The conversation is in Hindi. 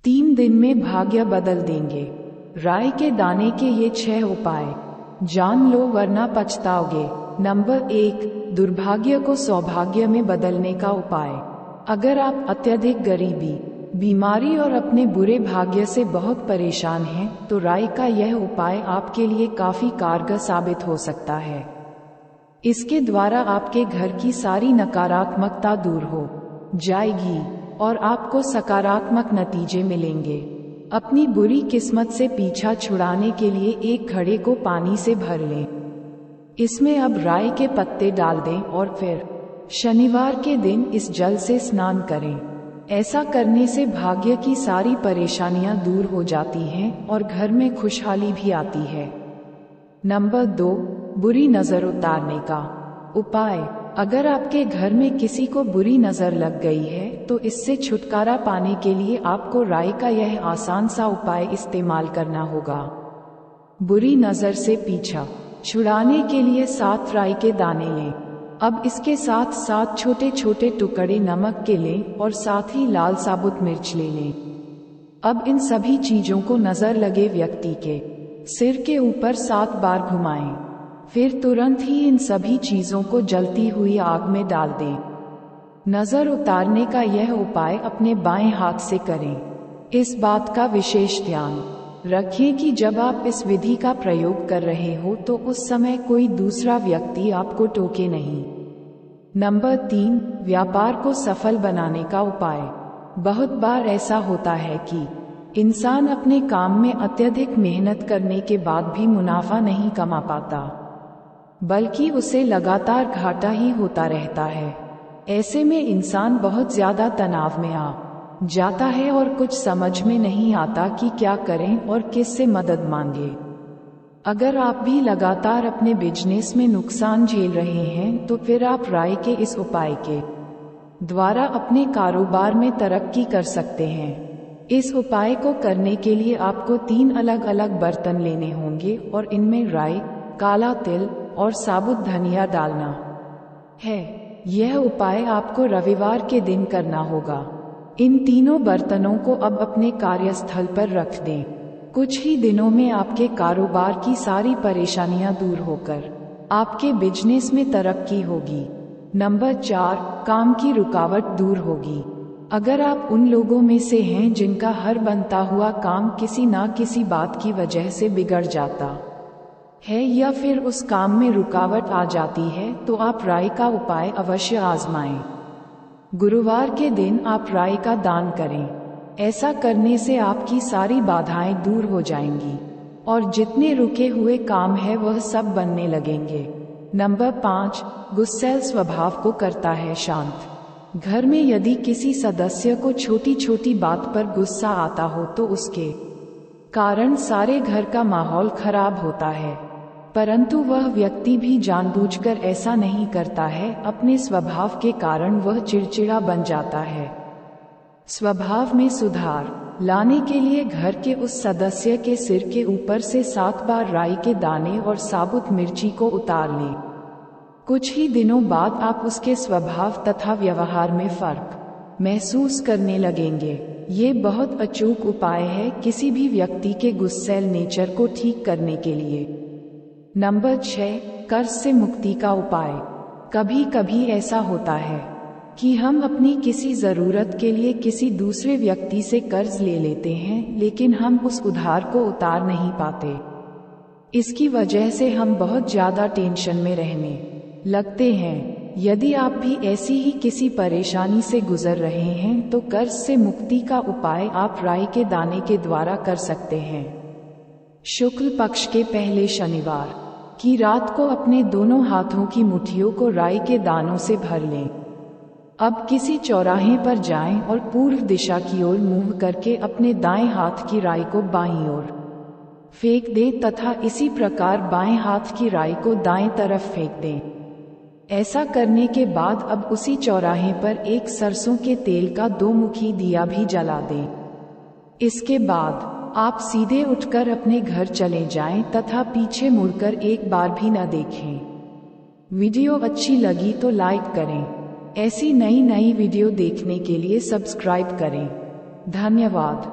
3 दिन में भाग्य बदल देंगे। राई के दाने के ये 6 उपाय जान लो वरना पछताओगे। नंबर 1, दुर्भाग्य को सौभाग्य में बदलने का उपाय। अगर आप अत्यधिक गरीबी, बीमारी और अपने बुरे भाग्य से बहुत परेशान हैं, तो राई का यह उपाय आपके लिए काफी कारगर साबित हो सकता है। इसके द्वारा आपके घर की सारी नकारात्मकता दूर हो जाएगी और आपको सकारात्मक नतीजे मिलेंगे। अपनी बुरी किस्मत से पीछा छुड़ाने के लिए एक घड़े को पानी से भर लें। इसमें अब राई के पत्ते डाल दें और फिर शनिवार के दिन इस जल से स्नान करें। ऐसा करने से भाग्य की सारी परेशानियां दूर हो जाती हैं और घर में खुशहाली भी आती है। नंबर 2, बुरी नजर उतारने का उपाय। अगर आपके घर में किसी को बुरी नजर लग गई है तो इससे छुटकारा पाने के लिए आपको राई का यह आसान सा उपाय इस्तेमाल करना होगा। बुरी नजर से पीछा छुड़ाने के लिए 7 राई के दाने लें। अब इसके साथ 7 छोटे छोटे टुकड़े नमक के लें और साथ ही लाल साबुत मिर्च ले लें। अब इन सभी चीजों को नजर लगे व्यक्ति के सिर के ऊपर 7 बार घुमाएं। फिर तुरंत ही इन सभी चीजों को जलती हुई आग में डाल दें। नजर उतारने का यह उपाय अपने बाएं हाथ से करें। इस बात का विशेष ध्यान रखें कि जब आप इस विधि का प्रयोग कर रहे हो तो उस समय कोई दूसरा व्यक्ति आपको टोके नहीं। नंबर 3, व्यापार को सफल बनाने का उपाय। बहुत बार ऐसा होता है कि इंसान अपने काम में अत्यधिक मेहनत करने के बाद भी मुनाफा नहीं कमा पाता, बल्कि उसे लगातार घाटा ही होता रहता है। ऐसे में इंसान बहुत ज्यादा तनाव में आ जाता है और कुछ समझ में नहीं आता कि क्या करें और किससे मदद मांगे। अगर आप भी लगातार अपने बिजनेस में नुकसान झेल रहे हैं तो फिर आप राई के इस उपाय के द्वारा अपने कारोबार में तरक्की कर सकते हैं। इस उपाय को करने के लिए आपको 3 अलग अलग बर्तन लेने होंगे और इनमें राई, काला तिल और साबुत धनिया डालना है। यह उपाय आपको रविवार के दिन करना होगा। इन तीनों बर्तनों को अब अपने कार्यस्थल पर रख दें। कुछ ही दिनों में आपके कारोबार की सारी परेशानियां दूर होकर आपके बिजनेस में तरक्की होगी। नंबर 4, काम की रुकावट दूर होगी। अगर आप उन लोगों में से हैं जिनका हर बनता हुआ काम किसी ना किसी बात की वजह से बिगड़ जाता है या फिर उस काम में रुकावट आ जाती है, तो आप राई का उपाय अवश्य आजमाएं। गुरुवार के दिन आप राई का दान करें। ऐसा करने से आपकी सारी बाधाएं दूर हो जाएंगी और जितने रुके हुए काम है वह सब बनने लगेंगे। नंबर 5, गुस्सैल स्वभाव को करता है शांत। घर में यदि किसी सदस्य को छोटी छोटी बात पर गुस्सा आता हो तो उसके कारण सारे घर का माहौल खराब होता है, परंतु वह व्यक्ति भी जानबूझकर ऐसा नहीं करता है। अपने स्वभाव के कारण वह चिड़चिड़ा बन जाता है। स्वभाव में सुधार लाने के लिए घर के उस सदस्य के सिर के ऊपर से 7 बार राई के दाने और साबुत मिर्ची को उतार लें। कुछ ही दिनों बाद आप उसके स्वभाव तथा व्यवहार में फर्क महसूस करने लगेंगे। ये बहुत अचूक उपाय है किसी भी व्यक्ति के गुस्सैल नेचर को ठीक करने के लिए। नंबर 6, कर्ज से मुक्ति का उपाय। कभी कभी ऐसा होता है कि हम अपनी किसी जरूरत के लिए किसी दूसरे व्यक्ति से कर्ज ले लेते हैं, लेकिन हम उस उधार को उतार नहीं पाते। इसकी वजह से हम बहुत ज्यादा टेंशन में रहने लगते हैं। यदि आप भी ऐसी ही किसी परेशानी से गुजर रहे हैं तो कर्ज से मुक्ति का उपाय आप राई के दाने के द्वारा कर सकते हैं। शुक्ल पक्ष के पहले शनिवार की रात को अपने दोनों हाथों की मुट्ठियों को राई के दानों से भर लें। अब किसी चौराहे पर जाएं और पूर्व दिशा की ओर मुंह करके अपने दाएं हाथ की राई को बाईं ओर फेंक दें तथा इसी प्रकार बाएं हाथ की राई को दाएं तरफ फेंक दें। ऐसा करने के बाद अब उसी चौराहे पर एक सरसों के तेल का 2 मुखी दिया भी जला दें। इसके बाद आप सीधे उठकर अपने घर चले जाएं तथा पीछे मुड़कर एक बार भी न देखें। वीडियो अच्छी लगी तो लाइक करें। ऐसी नई वीडियो देखने के लिए सब्सक्राइब करें। धन्यवाद।